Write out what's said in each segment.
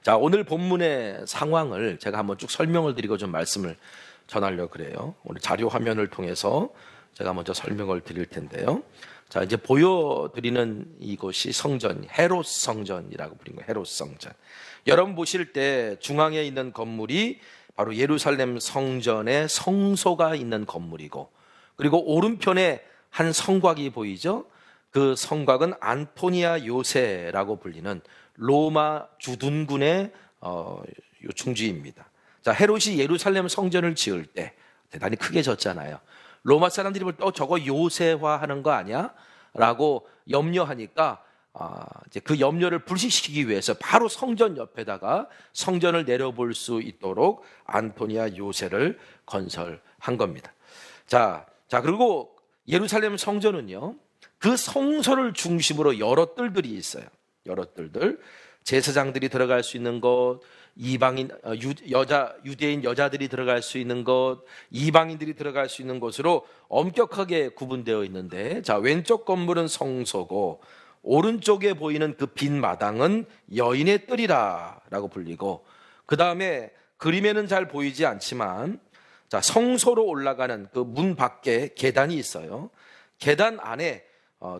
자, 오늘 본문의 상황을 제가 한번 쭉 설명을 드리고 좀 말씀을 전하려고 그래요. 오늘 자료 화면을 통해서 제가 먼저 설명을 드릴 텐데요. 자, 이제 보여드리는 이곳이 성전, 헤롯 성전이라고 부르는 거예요. 헤롯 성전. 여러분 보실 때 중앙에 있는 건물이 바로 예루살렘 성전의 성소가 있는 건물이고, 그리고 오른편에 한 성곽이 보이죠? 그 성곽은 안토니아 요새라고 불리는 로마 주둔군의 요충지입니다. 자, 헤롯이 예루살렘 성전을 지을 때 대단히 크게 졌잖아요. 로마 사람들이 볼 때 저거 요새화하는 거 아니야? 라고 염려하니까 이제 그 염려를 불식시키기 위해서 바로 성전 옆에다가 성전을 내려볼 수 있도록 안토니아 요새를 건설한 겁니다. 자, 그리고 예루살렘 성전은요, 그 성소를 중심으로 여러 뜰들이 있어요. 여러 뜰들. 제사장들이 들어갈 수 있는 곳, 이방인 유대인 여자들이 들어갈 수 있는 곳, 이방인들이 들어갈 수 있는 곳으로 엄격하게 구분되어 있는데, 자, 왼쪽 건물은 성소고 오른쪽에 보이는 그 빈 마당은 여인의 뜰이라고 불리고, 그 다음에 그림에는 잘 보이지 않지만, 자, 성소로 올라가는 그 문 밖에 계단이 있어요. 계단 안에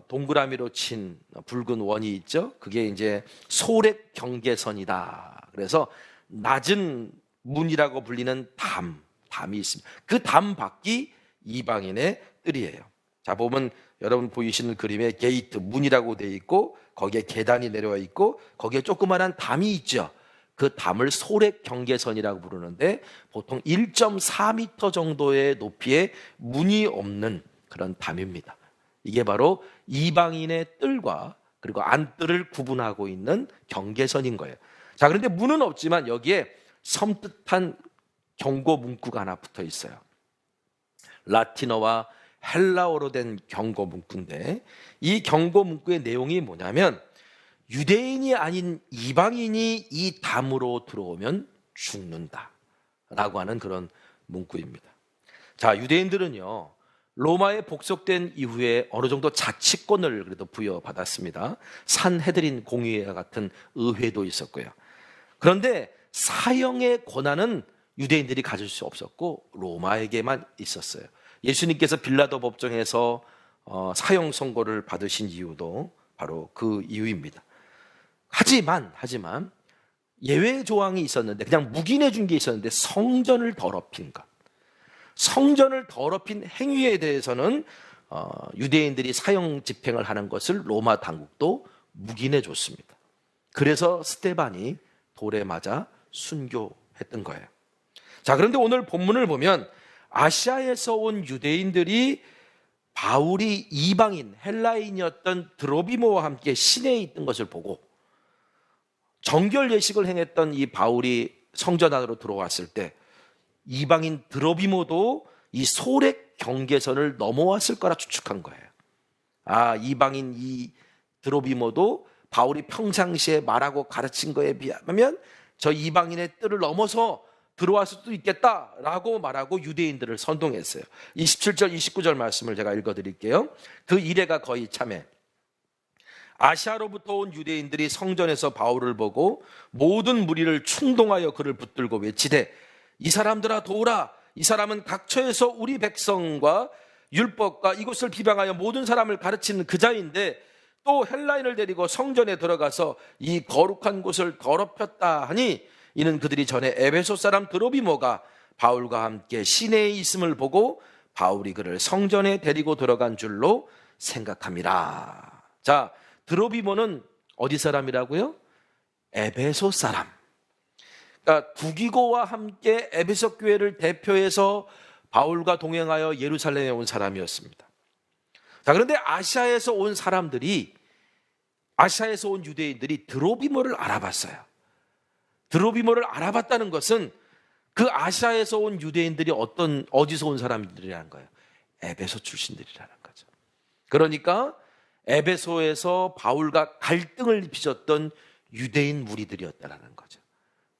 동그라미로 친 붉은 원이 있죠. 그게 이제 소렉 경계선이다. 그래서 낮은 문이라고 불리는 담이 있습니다. 그 담 밖이 이방인의 뜰이에요. 자, 보면 여러분 보이시는 그림에 게이트, 문이라고 되어 있고, 거기에 계단이 내려와 있고, 거기에 조그마한 담이 있죠. 그 담을 소렉 경계선이라고 부르는데, 보통 1.4m 정도의 높이의 문이 없는 그런 담입니다. 이게 바로 이방인의 뜰과 그리고 안뜰을 구분하고 있는 경계선인 거예요. 자, 그런데 문은 없지만 여기에 섬뜩한 경고 문구가 하나 붙어 있어요. 라틴어와 헬라어로 된 경고 문구인데, 이 경고 문구의 내용이 뭐냐면, 유대인이 아닌 이방인이 이 담으로 들어오면 죽는다 라고 하는 그런 문구입니다. 자, 유대인들은요, 로마에 복속된 이후에 어느 정도 자치권을 그래도 부여받았습니다. 산헤드린 공의회와 같은 의회도 있었고요. 그런데 사형의 권한은 유대인들이 가질 수 없었고 로마에게만 있었어요. 예수님께서 빌라도 법정에서 사형 선고를 받으신 이유도 바로 그 이유입니다. 하지만 예외 조항이 있었는데, 그냥 묵인해 준 게 있었는데, 성전을 더럽힌 것, 성전을 더럽힌 행위에 대해서는 유대인들이 사형 집행을 하는 것을 로마 당국도 묵인해 줬습니다. 그래서 스데반이 돌에 맞아 순교했던 거예요. 자, 그런데 오늘 본문을 보면 아시아에서 온 유대인들이 바울이 이방인 헬라인이었던 드로비모와 함께 시내에 있던 것을 보고 정결 예식을 행했던 이 바울이 성전 안으로 들어왔을 때 이방인 드로비모도 이 소렉 경계선을 넘어왔을 거라 추측한 거예요. 이방인 이 드로비모도 바울이 평상시에 말하고 가르친 거에 비하면 저 이방인의 뜰을 넘어서 들어왔을 수도 있겠다라고 말하고 유대인들을 선동했어요. 27절 29절 말씀을 제가 읽어드릴게요. 그 이래가 거의 참에 아시아로부터 온 유대인들이 성전에서 바울을 보고 모든 무리를 충동하여 그를 붙들고 외치되, 이 사람들아 도우라. 이 사람은 각처에서 우리 백성과 율법과 이곳을 비방하여 모든 사람을 가르치는 그 자인데, 또 헬라인을 데리고 성전에 들어가서 이 거룩한 곳을 더럽혔다 하니, 이는 그들이 전에 에베소 사람 드로비모가 바울과 함께 시내에 있음을 보고 바울이 그를 성전에 데리고 들어간 줄로 생각함이라. 자, 드로비모는 어디 사람이라고요? 에베소 사람. 그러니까 두기고와 함께 에베소 교회를 대표해서 바울과 동행하여 예루살렘에 온 사람이었습니다. 자, 그런데 아시아에서 온 사람들이, 아시아에서 온 유대인들이 드로비모를 알아봤어요. 드로비모를 알아봤다는 것은 그 아시아에서 온 유대인들이 어디서 온 사람들이라는 거예요? 에베소 출신들이라는 거죠. 그러니까 에베소에서 바울과 갈등을 빚었던 유대인 무리들이었다는 거죠.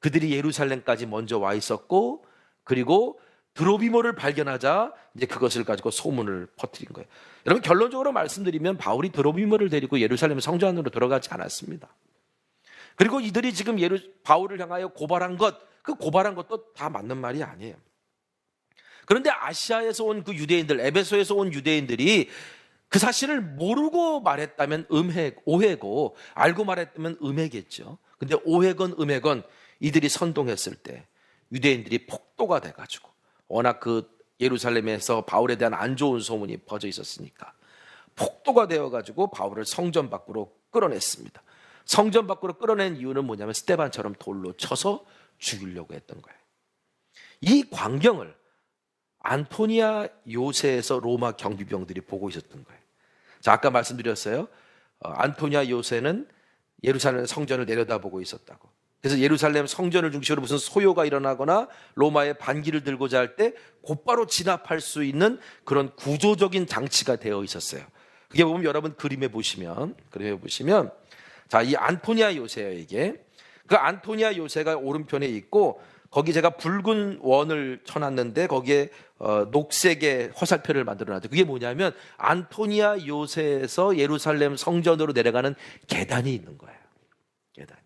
그들이 예루살렘까지 먼저 와 있었고, 그리고 드로비모를 발견하자 이제 그것을 가지고 소문을 퍼뜨린 거예요. 여러분, 결론적으로 말씀드리면 바울이 드로비모를 데리고 예루살렘 성전 안으로 들어가지 않았습니다. 그리고 이들이 지금 바울을 향하여 고발한 것, 그 고발한 것도 다 맞는 말이 아니에요. 그런데 아시아에서 온 그 유대인들, 에베소에서 온 유대인들이 그 사실을 모르고 말했다면 오해고, 알고 말했다면 음해겠죠. 근데 오해건 음해건 이들이 선동했을 때 유대인들이 폭도가 돼가지고, 워낙 그 예루살렘에서 바울에 대한 안 좋은 소문이 퍼져 있었으니까 폭도가 되어가지고 바울을 성전 밖으로 끌어냈습니다. 성전 밖으로 끌어낸 이유는 뭐냐면 스데반처럼 돌로 쳐서 죽이려고 했던 거예요. 이 광경을 안토니아 요새에서 로마 경비병들이 보고 있었던 거예요. 자, 아까 말씀드렸어요. 안토니아 요새는 예루살렘 성전을 내려다보고 있었다고. 그래서 예루살렘 성전을 중심으로 무슨 소요가 일어나거나 로마의 반기를 들고자 할 때 곧바로 진압할 수 있는 그런 구조적인 장치가 되어 있었어요. 그게 보면 여러분 그림에 보시면 자, 이 안토니아 요새예요, 이게. 그 안토니아 요새가 오른편에 있고 거기 제가 붉은 원을 쳐놨는데 거기에 녹색의 화살표를 만들어놨죠. 그게 뭐냐면 안토니아 요새에서 예루살렘 성전으로 내려가는 계단이 있는 거예요. 계단이.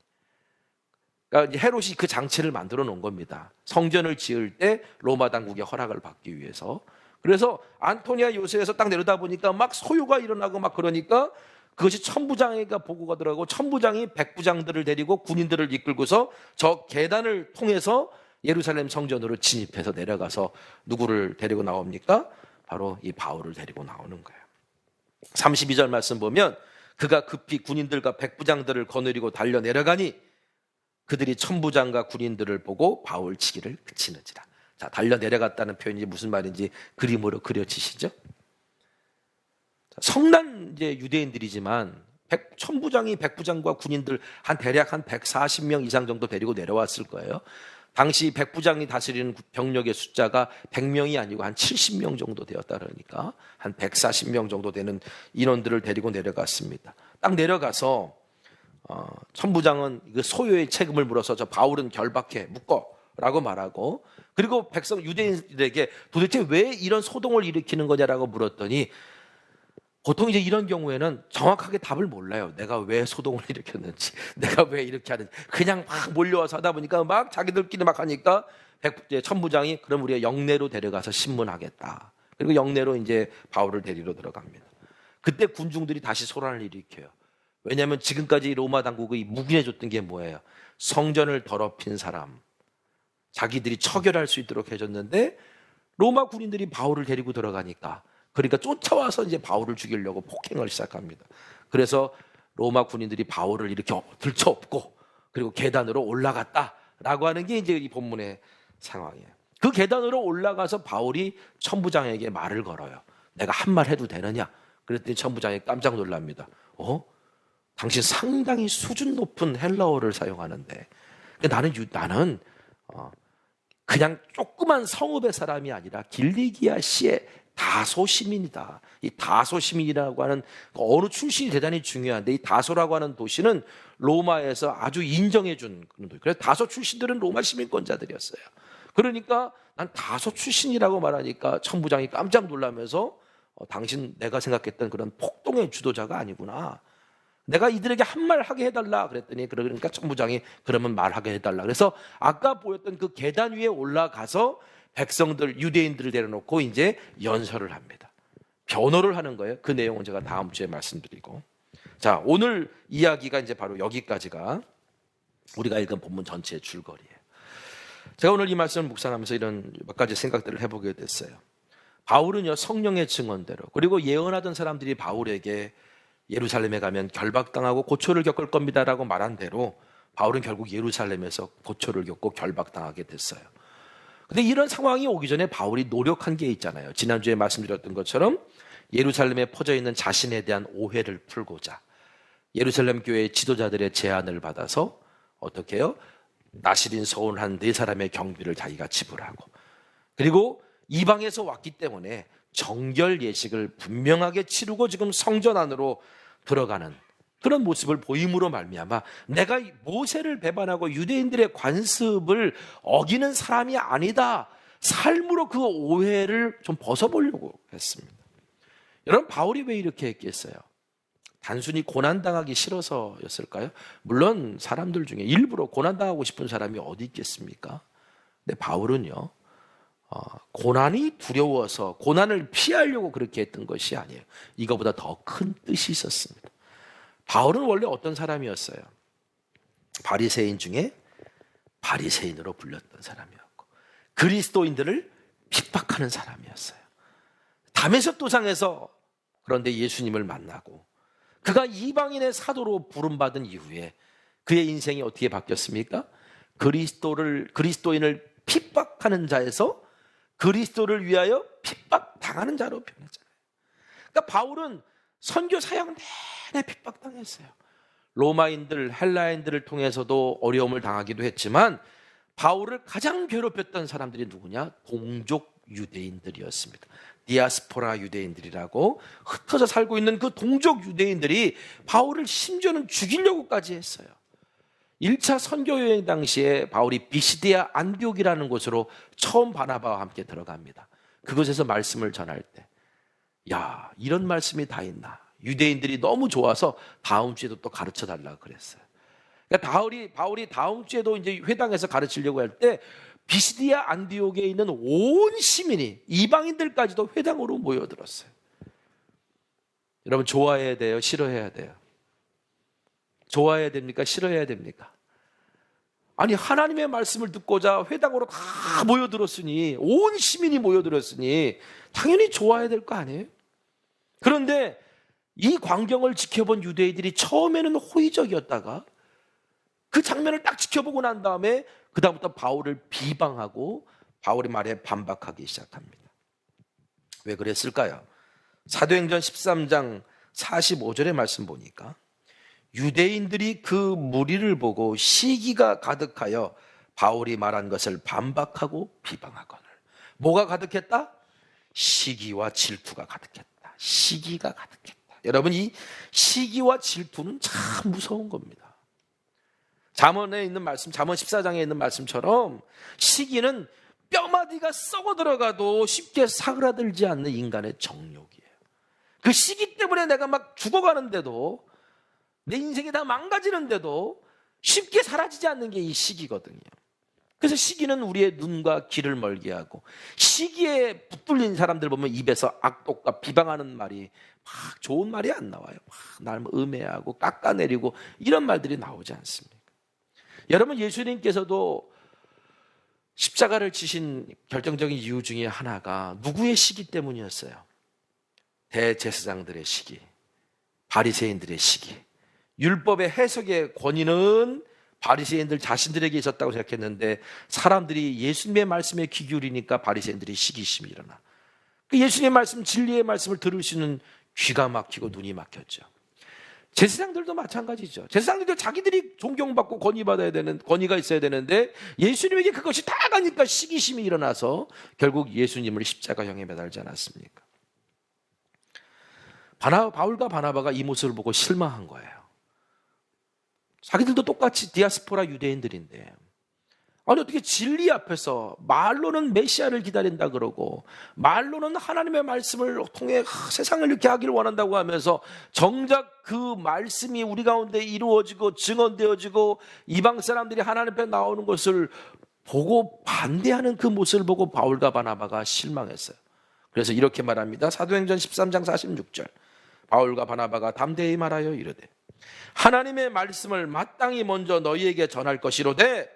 그러니까 헤롯이 그 장치를 만들어 놓은 겁니다. 성전을 지을 때 로마 당국의 허락을 받기 위해서. 그래서 안토니아 요새에서 딱 내려다 보니까 막 소요가 일어나고 막 그러니까 그것이 천부장이가 보고 가더라고. 천부장이 백부장들을 데리고 군인들을 이끌고서 저 계단을 통해서 예루살렘 성전으로 진입해서 내려가서 누구를 데리고 나옵니까? 바로 이 바울을 데리고 나오는 거예요. 32절 말씀 보면 그가 급히 군인들과 백부장들을 거느리고 달려 내려가니 그들이 천부장과 군인들을 보고 바울 치기를 그치는지라. 자, 달려 내려갔다는 표현이 무슨 말인지 그림으로 그려지시죠? 성난 이제 유대인들이지만 천부장이 백부장과 군인들 대략 한 140명 이상 정도 데리고 내려왔을 거예요. 당시 백부장이 다스리는 병력의 숫자가 100명이 아니고 한 70명 정도 되었다 그러니까 한 140명 정도 되는 인원들을 데리고 내려갔습니다. 딱 내려가서 천부장은 그 소요의 책임을 물어서 저 바울은 결박해 묶어라고 말하고, 그리고 백성 유대인들에게 도대체 왜 이런 소동을 일으키는 거냐라고 물었더니 보통 이제 이런 경우에는 정확하게 답을 몰라요. 내가 왜 소동을 일으켰는지, 내가 왜 이렇게 하는지. 그냥 막 몰려와서 하다 보니까 막 자기들끼리 막 하니까 천부장이 그럼 우리가 영내로 데려가서 신문하겠다. 그리고 영내로 이제 바울을 데리러 들어갑니다. 그때 군중들이 다시 소란을 일으켜요. 왜냐하면 지금까지 로마 당국이 묵인해줬던 게 뭐예요? 성전을 더럽힌 사람, 자기들이 처결할 수 있도록 해줬는데 로마 군인들이 바울을 데리고 들어가니까, 그러니까 쫓아와서 이제 바울을 죽이려고 폭행을 시작합니다. 그래서 로마 군인들이 바울을 이렇게 들쳐업고 그리고 계단으로 올라갔다라고 하는 게 이제 이 본문의 상황이에요. 그 계단으로 올라가서 바울이 천부장에게 말을 걸어요. 내가 한 말 해도 되느냐? 그랬더니 천부장이 깜짝 놀랍니다. 당신 상당히 수준 높은 헬라어를 사용하는데 나는 그냥 조그만 성읍의 사람이 아니라 길리기아 시의 다소 시민이다. 이 다소 시민이라고 하는 어느 출신이 대단히 중요한데, 이 다소라고 하는 도시는 로마에서 아주 인정해준 그런 도시. 그래서 다소 출신들은 로마 시민권자들이었어요. 그러니까 난 다소 출신이라고 말하니까 천부장이 깜짝 놀라면서 당신 내가 생각했던 그런 폭동의 주도자가 아니구나. 내가 이들에게 한 말 하게 해달라 그랬더니, 그러니까 천부장이 그러면 말하게 해달라. 그래서 아까 보였던 그 계단 위에 올라가서 백성들, 유대인들을 데려놓고 이제 연설을 합니다. 변호를 하는 거예요. 그 내용은 제가 다음 주에 말씀드리고. 자, 오늘 이야기가 이제 바로 여기까지가 우리가 읽은 본문 전체의 줄거리예요. 제가 오늘 이 말씀을 묵상하면서 이런 몇 가지 생각들을 해보게 됐어요. 바울은요, 성령의 증언대로, 그리고 예언하던 사람들이 바울에게 예루살렘에 가면 결박당하고 고초를 겪을 겁니다라고 말한 대로 바울은 결국 예루살렘에서 고초를 겪고 결박당하게 됐어요. 근데 이런 상황이 오기 전에 바울이 노력한 게 있잖아요. 지난주에 말씀드렸던 것처럼 예루살렘에 퍼져 있는 자신에 대한 오해를 풀고자 예루살렘 교회 지도자들의 제안을 받아서 어떻게 해요? 나시린 서운한 4사람의 경비를 자기가 지불하고, 그리고 이방에서 왔기 때문에 정결 예식을 분명하게 치르고 지금 성전 안으로 들어가는 그런 모습을 보임으로 말미암아 내가 모세를 배반하고 유대인들의 관습을 어기는 사람이 아니다, 삶으로 그 오해를 좀 벗어보려고 했습니다. 여러분, 바울이 왜 이렇게 했겠어요? 단순히 고난당하기 싫어서였을까요? 물론 사람들 중에 일부러 고난당하고 싶은 사람이 어디 있겠습니까? 근데 바울은요, 고난이 두려워서 고난을 피하려고 그렇게 했던 것이 아니에요. 이거보다 더 큰 뜻이 있었습니다. 바울은 원래 어떤 사람이었어요? 바리새인 중에 바리새인으로 불렸던 사람이었고, 그리스도인들을 핍박하는 사람이었어요. 다메섹 도상에서 그런데 예수님을 만나고 그가 이방인의 사도로 부름받은 이후에 그의 인생이 어떻게 바뀌었습니까? 그리스도인을 핍박하는 자에서 그리스도를 위하여 핍박당하는 자로 변했잖아요. 그러니까 바울은 선교 사역 내내 핍박당했어요. 로마인들, 헬라인들을 통해서도 어려움을 당하기도 했지만 바울을 가장 괴롭혔던 사람들이 누구냐? 동족 유대인들이었습니다. 디아스포라 유대인들이라고 흩어져 살고 있는 그 동족 유대인들이 바울을 심지어는 죽이려고까지 했어요. 1차 선교 여행 당시에 바울이 비시디아 안디옥이라는 곳으로 처음 바나바와 함께 들어갑니다. 그곳에서 말씀을 전할 때, 야, 이런 말씀이 다 있나? 유대인들이 너무 좋아서 다음 주에도 또 가르쳐 달라고 그랬어요. 그러니까 바울이 다음 주에도 이제 회당에서 가르치려고 할 때 비시디아 안디옥에 있는 온 시민이, 이방인들까지도 회당으로 모여들었어요. 여러분, 좋아해야 돼요? 싫어해야 돼요? 좋아해야 됩니까? 싫어해야 됩니까? 아니, 하나님의 말씀을 듣고자 회당으로 다 모여들었으니, 온 시민이 모여들었으니 당연히 좋아해야 될 거 아니에요? 그런데 이 광경을 지켜본 유대인들이 처음에는 호의적이었다가 그 장면을 딱 지켜보고 난 다음에 그다음부터 바울을 비방하고 바울의 말에 반박하기 시작합니다. 왜 그랬을까요? 사도행전 13장 45절의 말씀 보니까 유대인들이 그 무리를 보고 시기가 가득하여 바울이 말한 것을 반박하고 비방하거늘. 뭐가 가득했다? 시기와 질투가 가득했다. 시기가 가득했다. 여러분, 이 시기와 질투는 참 무서운 겁니다. 잠언에 있는 말씀, 잠언 14장에 있는 말씀처럼 시기는 뼈마디가 썩어 들어가도 쉽게 사그라들지 않는 인간의 정욕이에요. 그 시기 때문에 내가 막 죽어가는데도, 내 인생이 다 망가지는데도 쉽게 사라지지 않는 게 이 시기거든요. 그래서 시기는 우리의 눈과 귀를 멀게 하고, 시기에 붙들린 사람들 보면 입에서 악독과 비방하는 말이 막 좋은 말이 안 나와요. 막 날 음해하고 깎아내리고 이런 말들이 나오지 않습니까? 여러분, 예수님께서도 십자가를 지신 결정적인 이유 중에 하나가 누구의 시기 때문이었어요? 대제사장들의 시기, 바리새인들의 시기. 율법의 해석의 권위는 바리새인들 자신들에게 있었다고 생각했는데 사람들이 예수님의 말씀에 귀 기울이니까 바리새인들이 시기심이 일어나. 그 예수님의 말씀, 진리의 말씀을 들을 수 있는 귀가 막히고 눈이 막혔죠. 제사장들도 마찬가지죠. 제사장들도 자기들이 존경받고 권위가 있어야 되는데 예수님에게 그것이 다 가니까 시기심이 일어나서 결국 예수님을 십자가형에 매달지 않았습니까? 바울과 바나바가 이 모습을 보고 실망한 거예요. 자기들도 똑같이 디아스포라 유대인들인데, 아니 어떻게 진리 앞에서 말로는 메시아를 기다린다 그러고 말로는 하나님의 말씀을 통해 세상을 이렇게 하기를 원한다고 하면서 정작 그 말씀이 우리 가운데 이루어지고 증언되어지고 이방 사람들이 하나님 앞에 나오는 것을 보고 반대하는 그 모습을 보고 바울과 바나바가 실망했어요. 그래서 이렇게 말합니다. 사도행전 13장 46절. 바울과 바나바가 담대히 말하여 이르되 하나님의 말씀을 마땅히 먼저 너희에게 전할 것이로되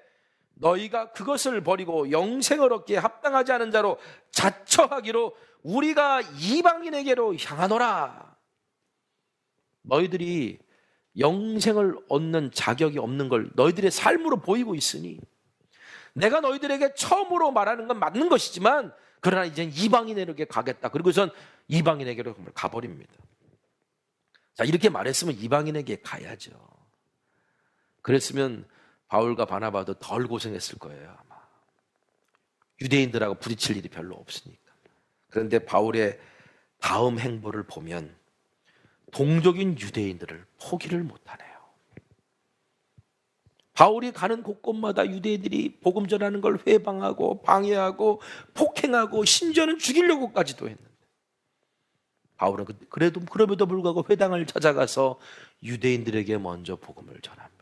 너희가 그것을 버리고 영생을 얻기에 합당하지 않은 자로 자처하기로 우리가 이방인에게로 향하노라. 너희들이 영생을 얻는 자격이 없는 걸 너희들의 삶으로 보이고 있으니 내가 너희들에게 처음으로 말하는 건 맞는 것이지만 그러나 이젠 이방인에게 가겠다. 그리고선 이방인에게로 가버립니다. 자, 이렇게 말했으면 이방인에게 가야죠. 그랬으면 바울과 바나바도 덜 고생했을 거예요, 아마. 유대인들하고 부딪힐 일이 별로 없으니까. 그런데 바울의 다음 행보를 보면 동족인 유대인들을 포기를 못하네요. 바울이 가는 곳곳마다 유대인들이 복음 전하는 걸 회방하고 방해하고 폭행하고 심지어는 죽이려고까지도 했는데 바울은 그럼에도 불구하고 회당을 찾아가서 유대인들에게 먼저 복음을 전합니다.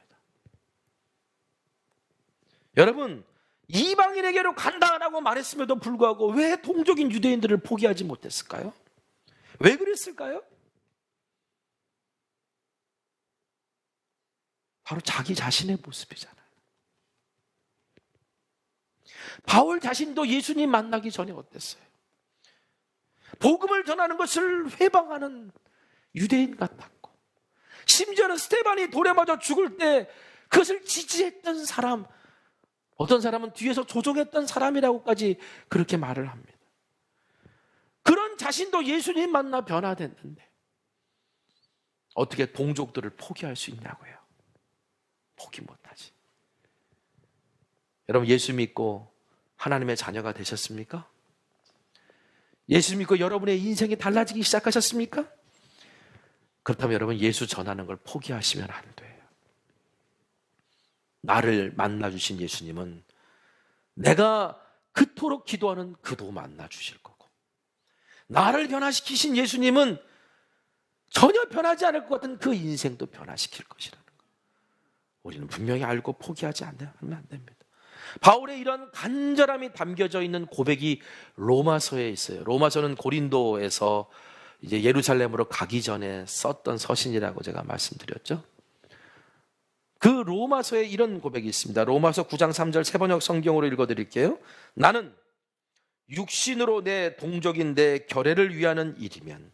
여러분, 이방인에게로 간다라고 말했음에도 불구하고 왜 동족인 유대인들을 포기하지 못했을까요? 왜 그랬을까요? 바로 자기 자신의 모습이잖아요. 바울 자신도 예수님 만나기 전에 어땠어요? 복음을 전하는 것을 회방하는 유대인 같았고, 심지어는 스데반이 돌에 맞아 죽을 때 그것을 지지했던 사람, 어떤 사람은 뒤에서 조종했던 사람이라고까지 그렇게 말을 합니다. 그런 자신도 예수님 만나 변화됐는데 어떻게 동족들을 포기할 수 있냐고요? 포기 못하지. 여러분, 예수 믿고 하나님의 자녀가 되셨습니까? 예수 믿고 여러분의 인생이 달라지기 시작하셨습니까? 그렇다면 여러분, 예수 전하는 걸 포기하시면 안 돼요. 나를 만나주신 예수님은 내가 그토록 기도하는 그도 만나주실 거고, 나를 변화시키신 예수님은 전혀 변하지 않을 것 같은 그 인생도 변화시킬 것이라는 거, 우리는 분명히 알고 포기하지 않으면 안 됩니다. 바울의 이런 간절함이 담겨져 있는 고백이 로마서에 있어요. 로마서는 고린도에서 이제 예루살렘으로 가기 전에 썼던 서신이라고 제가 말씀드렸죠. 그 로마서에 이런 고백이 있습니다. 로마서 9장 3절 세번역 성경으로 읽어드릴게요. 나는 육신으로 내 동족인 내 결례를 위하는 일이면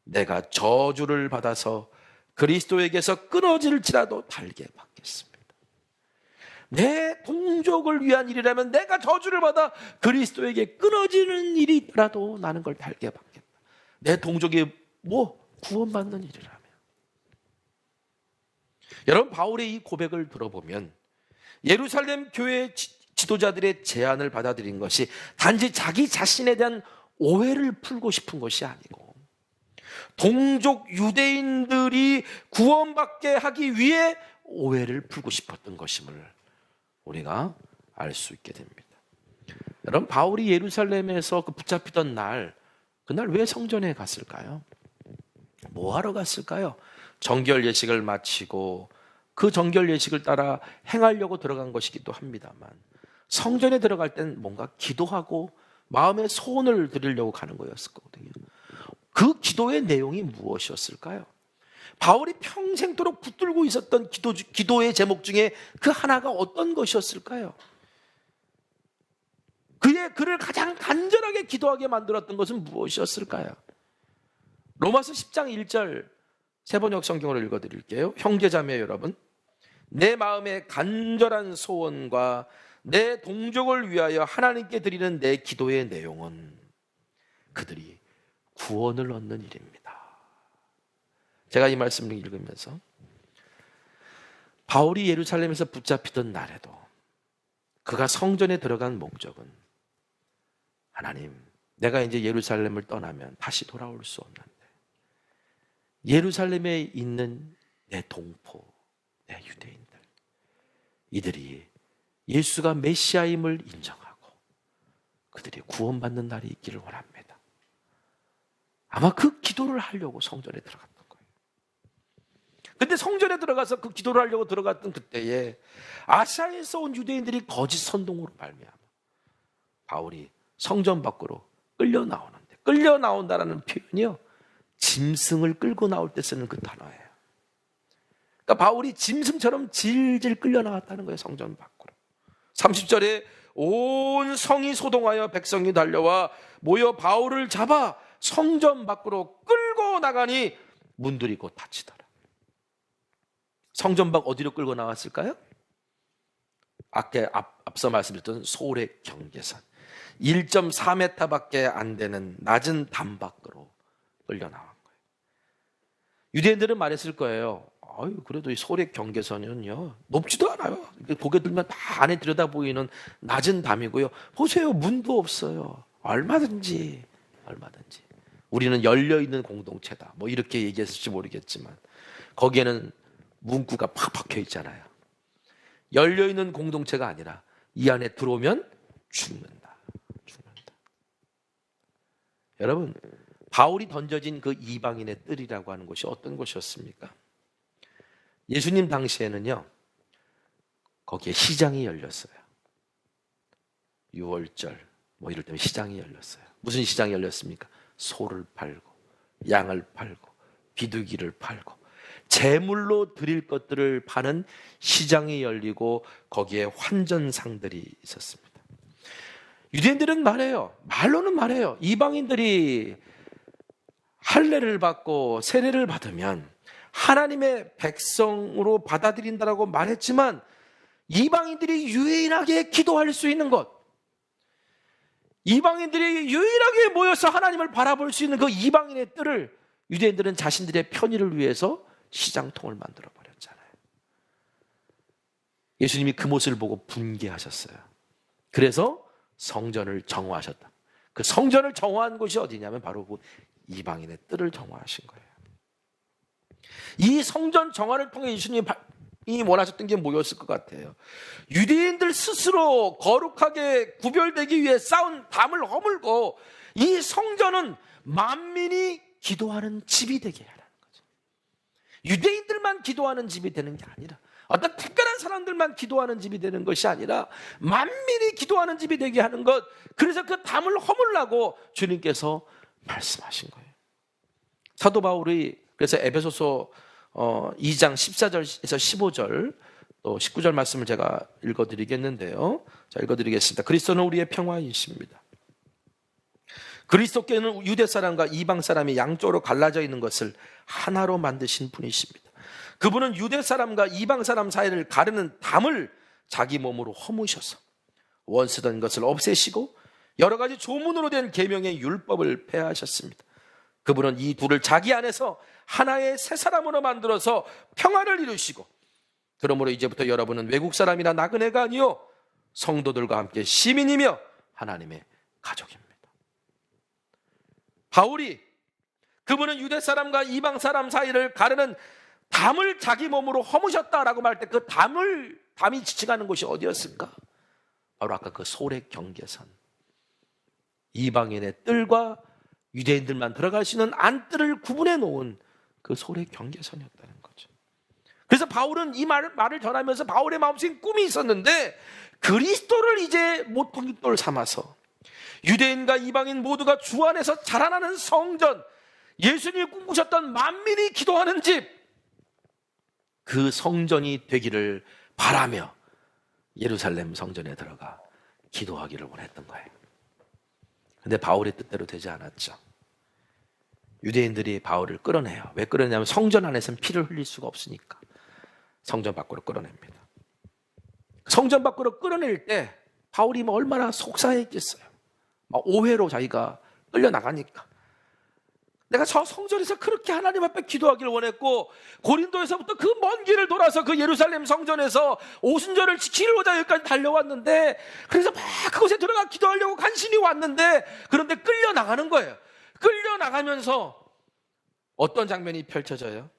내가 저주를 받아서 그리스도에게서 끊어질지라도 달게 받겠습니다. 내 동족을 위한 일이라면 내가 저주를 받아 그리스도에게 끊어지는 일이 있더라도 나는 걸 달게 받겠다. 내 동족이 구원받는 일이라면. 여러분, 바울의 이 고백을 들어보면 예루살렘 교회 지도자들의 제안을 받아들인 것이 단지 자기 자신에 대한 오해를 풀고 싶은 것이 아니고 동족 유대인들이 구원받게 하기 위해 오해를 풀고 싶었던 것임을 우리가 알 수 있게 됩니다. 여러분, 바울이 예루살렘에서 그 붙잡히던 그날 왜 성전에 갔을까요? 뭐 하러 갔을까요? 정결 예식을 마치고 그 정결 예식을 따라 행하려고 들어간 것이기도 합니다만, 성전에 들어갈 땐 뭔가 기도하고 마음의 소원을 드리려고 가는 거였을 거거든요. 그 기도의 내용이 무엇이었을까요? 바울이 평생도록 붙들고 있었던 기도의 제목 중에 그 하나가 어떤 것이었을까요? 그를 가장 간절하게 기도하게 만들었던 것은 무엇이었을까요? 로마서 10장 1절 세번역 성경으로 읽어드릴게요. 형제자매 여러분, 내 마음의 간절한 소원과 내 동족을 위하여 하나님께 드리는 내 기도의 내용은 그들이 구원을 얻는 일입니다. 제가 이 말씀을 읽으면서 바울이 예루살렘에서 붙잡히던 날에도 그가 성전에 들어간 목적은, 하나님, 내가 이제 예루살렘을 떠나면 다시 돌아올 수 없는데 예루살렘에 있는 내 동포, 내 유대인들, 이들이 예수가 메시아임을 인정하고 그들이 구원받는 날이 있기를 원합니다. 아마 그 기도를 하려고 성전에 들어갔던 거예요. 근데 성전에 들어가서 그 기도를 하려고 들어갔던 그때에 아시아에서 온 유대인들이 거짓 선동으로 말미암아 바울이 성전 밖으로 끌려 나오는데, 끌려 나온다라는 표현이요, 짐승을 끌고 나올 때 쓰는 그 단어예요. 그러니까 바울이 짐승처럼 질질 끌려 나왔다는 거예요, 성전 밖으로. 30절에 온 성이 소동하여 백성이 달려와 모여 바울을 잡아 성전 밖으로 끌고 나가니 문들이 곧 닫히더라. 성전 밖 어디로 끌고 나왔을까요? 앞서 말씀드렸던 소울의 경계선, 1.4m밖에 안 되는 낮은 담 밖으로 끌려 나온 거예요. 유대인들은 말했을 거예요. 그래도 이 소울의 경계선은요, 높지도 않아요. 고개 들면 다 안에 들여다 보이는 낮은 담이고요. 보세요, 문도 없어요. 얼마든지. 우리는 열려있는 공동체다, 이렇게 얘기했을지 모르겠지만 거기에는 문구가 팍 박혀 있잖아요. 열려있는 공동체가 아니라 이 안에 들어오면 죽는다. 여러분, 바울이 던져진 그 이방인의 뜰이라고 하는 곳이 어떤 곳이었습니까? 예수님 당시에는요, 거기에 시장이 열렸어요. 6월절 뭐 이럴 때면 시장이 열렸어요. 무슨 시장이 열렸습니까? 소를 팔고 양을 팔고 비둘기를 팔고 제물로 드릴 것들을 파는 시장이 열리고 거기에 환전상들이 있었습니다. 유대인들은 말해요. 말로는 말해요. 이방인들이 할례를 받고 세례를 받으면 하나님의 백성으로 받아들인다라고 말했지만 이방인들이 유일하게 기도할 수 있는 것, 이방인들이 유일하게 모여서 하나님을 바라볼 수 있는 그 이방인의 뜰을 유대인들은 자신들의 편의를 위해서 시장통을 만들어 버렸잖아요. 예수님이 그 모습을 보고 분개하셨어요. 그래서 성전을 정화하셨다. 그 성전을 정화한 곳이 어디냐면 바로 그 이방인의 뜰을 정화하신 거예요. 이 성전 정화를 통해 예수님이 원하셨던 게 뭐였을 것 같아요? 유대인들 스스로 거룩하게 구별되기 위해 쌓은 담을 허물고 이 성전은 만민이 기도하는 집이 되게 하라는 거죠. 유대인들만 기도하는 집이 되는 게 아니라, 어떤 특별한 사람들만 기도하는 집이 되는 것이 아니라 만민이 기도하는 집이 되게 하는 것, 그래서 그 담을 허물라고 주님께서 말씀하신 거예요. 사도 바울이 그래서 에베소서 2장 14절에서 15절 또 19절 말씀을 제가 읽어드리겠는데요. 자, 읽어드리겠습니다. 그리스도는 우리의 평화이십니다. 그리스도께는 유대 사람과 이방 사람이 양쪽으로 갈라져 있는 것을 하나로 만드신 분이십니다. 그분은 유대 사람과 이방 사람 사이를 가르는 담을 자기 몸으로 허무셔서 원수된 것을 없애시고 여러 가지 조문으로 된 계명의 율법을 폐하셨습니다. 그분은 이 둘을 자기 안에서 하나의 새 사람으로 만들어서 평화를 이루시고, 그러므로 이제부터 여러분은 외국 사람이나 나그네가 아니요 성도들과 함께 시민이며 하나님의 가족입니다. 바울이 그분은 유대 사람과 이방 사람 사이를 가르는 담을 자기 몸으로 허무셨다라고 말할 때 그 담이 지칭하는 곳이 어디였을까? 바로 아까 그 소래 경계선, 이방인의 뜰과 유대인들만 들어갈 수 있는 안뜰을 구분해 놓은 그 소래 경계선이었다는 거죠. 그래서 바울은 이 말을 전하면서 바울의 마음속에 꿈이 있었는데, 그리스도를 이제 모퉁이돌 삼아서 유대인과 이방인 모두가 주 안에서 자라나는 성전, 예수님이 꿈꾸셨던 만민이 기도하는 집, 그 성전이 되기를 바라며 예루살렘 성전에 들어가 기도하기를 원했던 거예요. 근데 바울의 뜻대로 되지 않았죠. 유대인들이 바울을 끌어내요. 왜 끌어내냐면 성전 안에서는 피를 흘릴 수가 없으니까 성전 밖으로 끌어냅니다. 성전 밖으로 끌어낼 때 바울이 얼마나 속상했겠어요. 오해로 자기가 끌려나가니까. 내가 저 성전에서 그렇게 하나님 앞에 기도하기를 원했고, 고린도에서부터 그 먼 길을 돌아서 그 예루살렘 성전에서 오순절을 지키려고 여기까지 달려왔는데, 그래서 막 그곳에 들어가 기도하려고 간신히 왔는데, 그런데 끌려나가는 거예요. 끌려나가면서 어떤 장면이 펼쳐져요?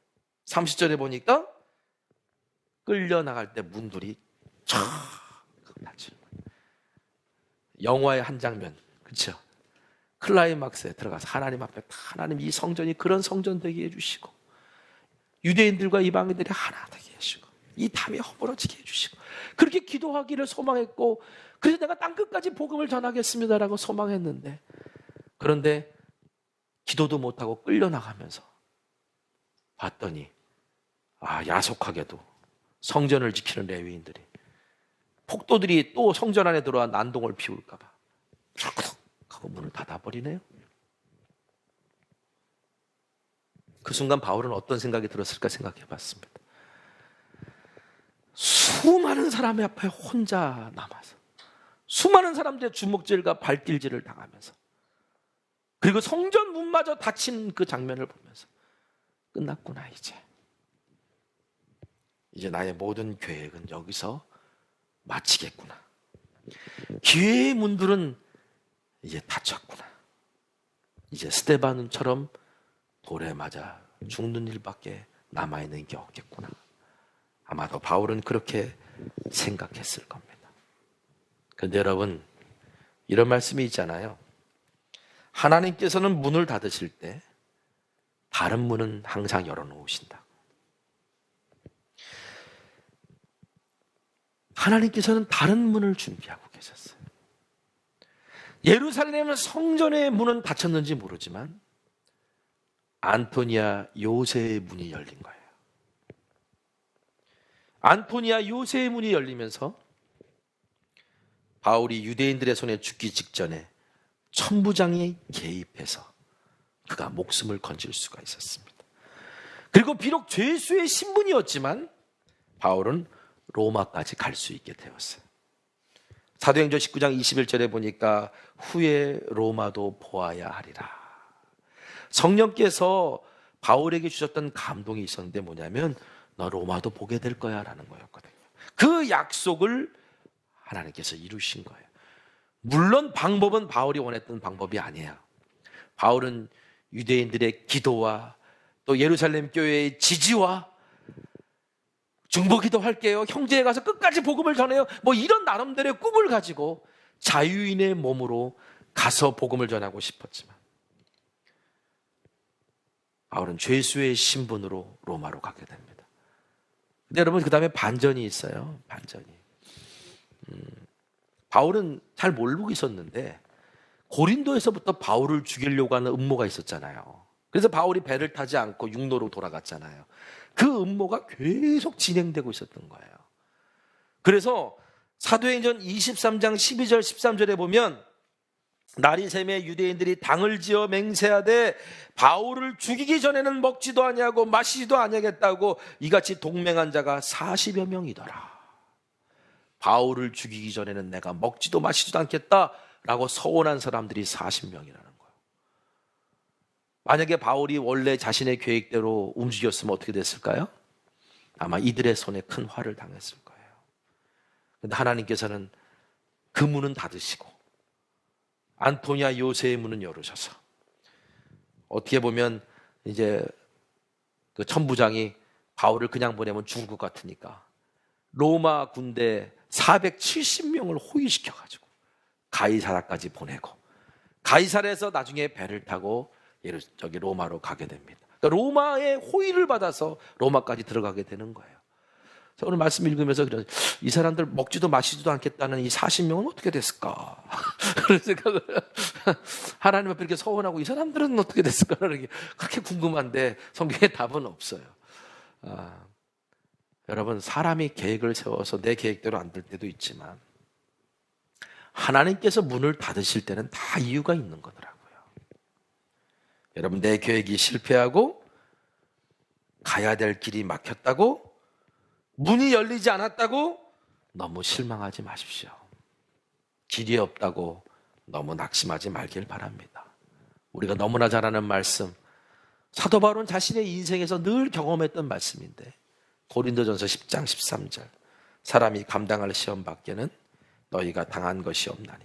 30절에 보니까 끌려나갈 때 문들이 촥 닫히는 거예요. 영화의 한 장면, 그렇죠? 클라이막스에 들어가서 하나님 앞에 하나님 이 성전이 그런 성전 되게 해주시고, 유대인들과 이방인들이 하나 되게 해주시고, 이 담이 허물어지게 해주시고, 그렇게 기도하기를 소망했고, 그래서 내가 땅끝까지 복음을 전하겠습니다라고 소망했는데, 그런데 기도도 못하고 끌려나가면서 봤더니 야속하게도 성전을 지키는 레위인들이, 폭도들이 또 성전 안에 들어와 난동을 피울까 봐 하고 문을 닫아버리네요. 그 순간 바울은 어떤 생각이 들었을까 생각해 봤습니다. 수많은 사람의 앞에 혼자 남아서, 수많은 사람들의 주먹질과 발길질을 당하면서, 그리고 성전 문마저 닫힌 그 장면을 보면서 끝났구나. 이제 나의 모든 계획은 여기서 마치겠구나. 기회의 문들은 이제 닫혔구나. 이제 스데반처럼 돌에 맞아 죽는 일밖에 남아있는 게 없겠구나. 아마도 바울은 그렇게 생각했을 겁니다. 그런데 여러분, 이런 말씀이 있잖아요. 하나님께서는 문을 닫으실 때 다른 문은 항상 열어놓으신다. 하나님께서는 다른 문을 준비하고 계셨어요. 예루살렘 성전의 문은 닫혔는지 모르지만 안토니아 요새의 문이 열린 거예요. 안토니아 요새의 문이 열리면서 바울이 유대인들의 손에 죽기 직전에 천부장이 개입해서 그가 목숨을 건질 수가 있었습니다. 그리고 비록 죄수의 신분이었지만 바울은 로마까지 갈 수 있게 되었어요. 사도행전 19장 21절에 보니까 후에 로마도 보아야 하리라. 성령께서 바울에게 주셨던 감동이 있었는데 뭐냐면 너 로마도 보게 될 거야 라는 거였거든요. 그 약속을 하나님께서 이루신 거예요. 물론 방법은 바울이 원했던 방법이 아니에요. 바울은 유대인들의 기도와 또 예루살렘 교회의 지지와 중보기도 할게요, 형제에 가서 끝까지 복음을 전해요, 뭐 이런 나름대로의 꿈을 가지고 자유인의 몸으로 가서 복음을 전하고 싶었지만 바울은 죄수의 신분으로 로마로 가게 됩니다. 근데 여러분 그 다음에 반전이 있어요. 반전이. 바울은 잘 모르고 있었는데 고린도에서부터 바울을 죽이려고 하는 음모가 있었잖아요. 그래서 바울이 배를 타지 않고 육로로 돌아갔잖아요. 그 음모가 계속 진행되고 있었던 거예요. 그래서 사도행전 23장 12절 13절에 보면 날이 새매 유대인들이 당을 지어 맹세하되 바울을 죽이기 전에는 먹지도 아니하고 마시지도 아니하겠다고 이같이 동맹한 자가 40여 명이더라. 바울을 죽이기 전에는 내가 먹지도 마시지도 않겠다라고 서원한 사람들이 40명이라는 거예요. 만약에 바울이 원래 자신의 계획대로 움직였으면 어떻게 됐을까요? 아마 이들의 손에 큰 화를 당했을 거예요. 그런데 하나님께서는 그 문은 닫으시고 안토니아 요새의 문은 열으셔서 어떻게 보면 이제 그 천부장이 바울을 그냥 보내면 죽을 것 같으니까 로마 군대 470명을 호위시켜가지고 가이사라까지 보내고 가이사라에서 나중에 배를 타고 저기 로마로 가게 됩니다. 그러니까 로마의 호의를 받아서 로마까지 들어가게 되는 거예요. 그래서 오늘 말씀 읽으면서 이 사람들 먹지도 마시지도 않겠다는 이 40명은 어떻게 됐을까? 그런 생각을 하나님 앞에 이렇게 서원하고 이 사람들은 어떻게 됐을까라는 게 그렇게 궁금한데 성경에 답은 없어요. 여러분 사람이 계획을 세워서 내 계획대로 안 될 때도 있지만 하나님께서 문을 닫으실 때는 다 이유가 있는 거더라고요. 여러분 내 계획이 실패하고 가야 될 길이 막혔다고 문이 열리지 않았다고 너무 실망하지 마십시오. 길이 없다고 너무 낙심하지 말길 바랍니다. 우리가 너무나 잘 아는 말씀, 사도 바울은 자신의 인생에서 늘 경험했던 말씀인데 고린도전서 10장 13절 사람이 감당할 시험 밖에는 너희가 당한 것이 없나니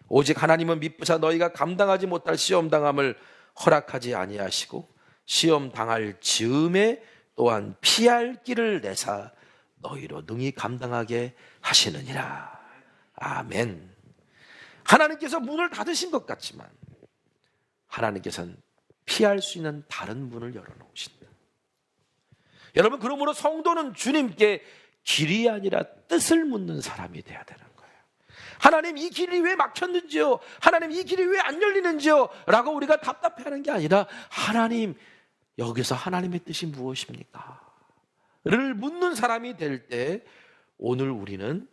오직 하나님은 미쁘사 너희가 감당하지 못할 시험 당함을 허락하지 아니하시고 시험 당할 즈음에 또한 피할 길을 내사 너희로 능히 감당하게 하시느니라. 아멘. 하나님께서 문을 닫으신 것 같지만 하나님께서는 피할 수 있는 다른 문을 열어놓으신다. 여러분 그러므로 성도는 주님께 길이 아니라 뜻을 묻는 사람이 돼야 되는 거예요. 하나님 이 길이 왜 막혔는지요? 하나님 이 길이 왜 안 열리는지요? 라고 우리가 답답해하는 게 아니라 하나님 여기서 하나님의 뜻이 무엇입니까? 를 묻는 사람이 될 때 오늘 우리는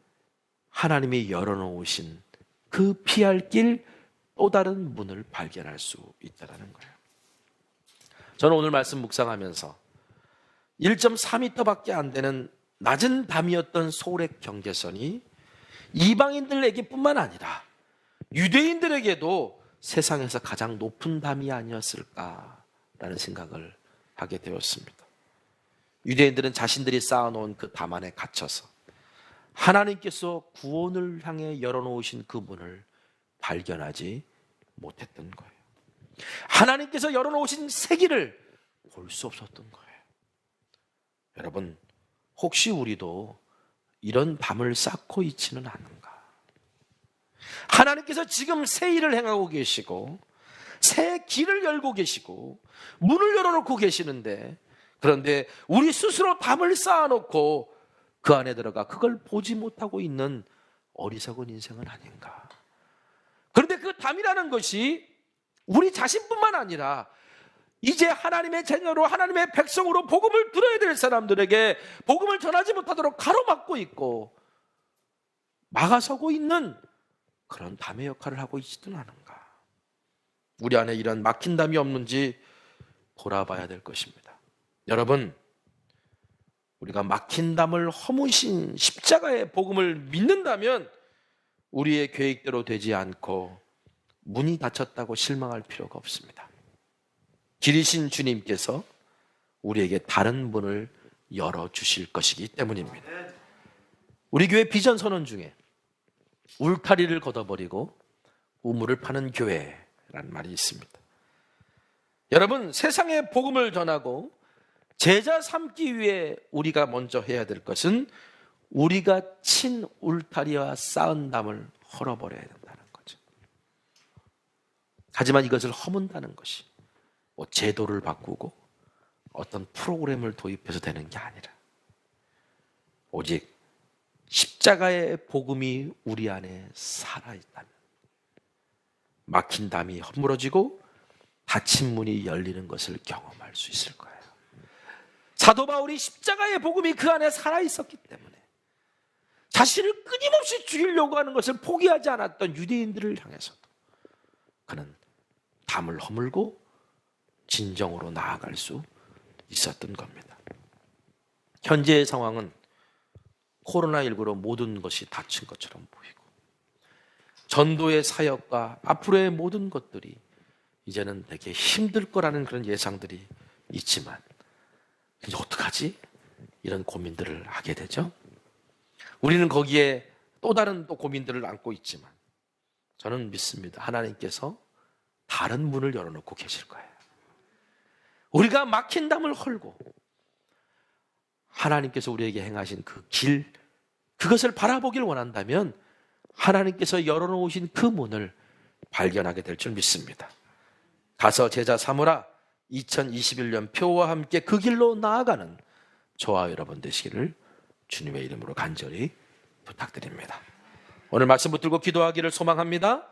하나님이 열어놓으신 그 피할 길 또 다른 문을 발견할 수 있다는 거예요. 저는 오늘 말씀 묵상하면서 1.4m밖에 안 되는 낮은 담이었던 소렉 경계선이 이방인들에게 뿐만 아니라 유대인들에게도 세상에서 가장 높은 담이 아니었을까라는 생각을 하게 되었습니다. 유대인들은 자신들이 쌓아놓은 그 담 안에 갇혀서 하나님께서 구원을 향해 열어놓으신 그 문을 발견하지 못했던 거예요. 하나님께서 열어놓으신 새 길을 볼 수 없었던 거예요. 여러분 혹시 우리도 이런 밤을 쌓고 있지는 않은가? 하나님께서 지금 새 일을 행하고 계시고 새 길을 열고 계시고 문을 열어놓고 계시는데, 그런데 우리 스스로 담을 쌓아놓고 그 안에 들어가 그걸 보지 못하고 있는 어리석은 인생은 아닌가. 그런데 그 담이라는 것이 우리 자신뿐만 아니라 이제 하나님의 자녀로, 하나님의 백성으로 복음을 들어야 될 사람들에게 복음을 전하지 못하도록 가로막고 있고 막아서고 있는 그런 담의 역할을 하고 있지는 않은가. 우리 안에 이런 막힌 담이 없는지 돌아봐야 될 것입니다. 여러분, 우리가 막힌 담을 허무신 십자가의 복음을 믿는다면 우리의 계획대로 되지 않고 문이 닫혔다고 실망할 필요가 없습니다. 길이신 주님께서 우리에게 다른 문을 열어주실 것이기 때문입니다. 우리 교회 비전 선언 중에 울타리를 걷어버리고 우물을 파는 교회라는 말이 있습니다. 여러분, 세상에 복음을 전하고 제자 삼기 위해 우리가 먼저 해야 될 것은 우리가 친 울타리와 쌓은 담을 헐어버려야 된다는 거죠. 하지만 이것을 허문다는 것이 뭐 제도를 바꾸고 어떤 프로그램을 도입해서 되는 게 아니라 오직 십자가의 복음이 우리 안에 살아있다면 막힌 담이 허물어지고 닫힌 문이 열리는 것을 경험할 수 있을 거예요. 사도 바울이 십자가의 복음이 그 안에 살아있었기 때문에 자신을 끊임없이 죽이려고 하는 것을 포기하지 않았던 유대인들을 향해서도 그는 담을 허물고 진정으로 나아갈 수 있었던 겁니다. 현재의 상황은 코로나19로 모든 것이 닫힌 것처럼 보이고 전도의 사역과 앞으로의 모든 것들이 이제는 되게 힘들 거라는 그런 예상들이 있지만 이제 어떡하지? 이런 고민들을 하게 되죠. 우리는 거기에 또 다른 고민들을 안고 있지만 저는 믿습니다. 하나님께서 다른 문을 열어놓고 계실 거예요. 우리가 막힌 담을 헐고 하나님께서 우리에게 행하신 그 길, 그것을 바라보길 원한다면 하나님께서 열어놓으신 그 문을 발견하게 될 줄 믿습니다. 가서 제자 삼으라. 2021년 표와 함께 그 길로 나아가는 저와 여러분 되시기를 주님의 이름으로 간절히 부탁드립니다. 오늘 말씀 붙들고 기도하기를 소망합니다.